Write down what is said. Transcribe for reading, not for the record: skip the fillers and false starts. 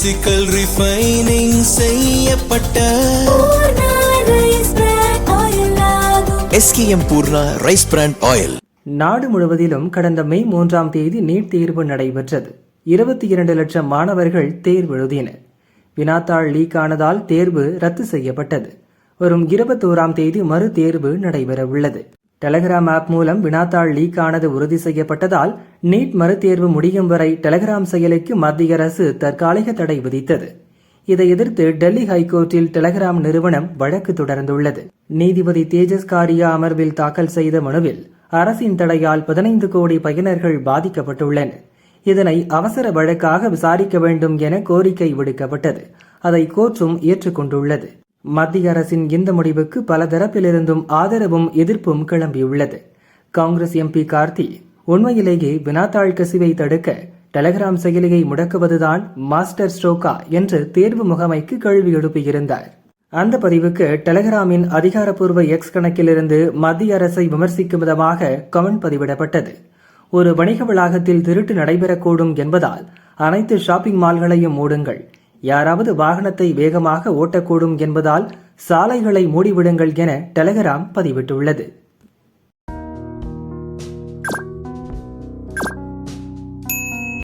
Physical refining செய்யப்பட்ட SKM Poorna rice brand oil. நாடு முழுவதிலும் கடந்த மே 3ஆம் தேதி நீட் தேர்வு நடைபெற்றது. 22 லட்சம் மாணவர்கள் தேர்வு எழுதினர். வினாத்தாள் லீக் ஆனதால் தேர்வு ரத்து செய்யப்பட்டது. வரும் 21ஆம் தேதி மறு தேர்வு நடைபெற உள்ளது. டெலகிராம் ஆப் மூலம் வினாத்தாள் லீக் ஆனது உறுதி செய்யப்பட்டதால் நீட் மறுதேர்வு முடியும் வரை டெலகிராம் செயலிக்கு மத்திய அரசு தற்காலிக தடை விதித்தது. இதை எதிர்த்து டெல்லி ஹைகோர்ட்டில் டெலகிராம் நிறுவனம் வழக்கு தொடர்ந்துள்ளது. நீதிபதி தேஜஸ் காரியா அமர்வில் தாக்கல் செய்த மனுவில் அரசின் தடையால் 15 கோடி பயனர்கள் பாதிக்கப்பட்டுள்ளனர். இதனை அவசர வழக்காக விசாரிக்க வேண்டும் என கோரிக்கை விடுக்கப்பட்டது. அதை கோர்ட்டும் ஏற்றுக்கொண்டுள்ளது. மத்திய அரசின் இந்த முடிவுக்கு பல தரப்பிலிருந்தும் ஆதரவும் எதிர்ப்பும் கிளம்பியுள்ளது. காங்கிரஸ் MP கார்த்தி உண்மையிலேயே வினாத்தாள் கசிவை தடுக்க டெலகிராம் செயலியை முடக்குவதுதான் மாஸ்டர் ஸ்ட்ரோக்கா என்று தேர்வு முகமைக்கு கேள்வி எழுப்பியிருந்தார். அந்த பதிவுக்கு டெலகிராமின் அதிகாரப்பூர்வ X கணக்கிலிருந்து மத்திய அரசை விமர்சிக்கும் விதமாக கமெண்ட் பதிவிடப்பட்டது. ஒரு வணிக வளாகத்தில் திருட்டு நடைபெறக்கூடும் என்பதால் அனைத்து ஷாப்பிங் மால்களையும் மூடுங்கள், யாராவது வாகனத்தை வேகமாக ஓட்டக்கூடும் என்பதால் சாலைகளை மூடிவிடுங்கள் என டெலகிராம் பதிவிட்டுள்ளது.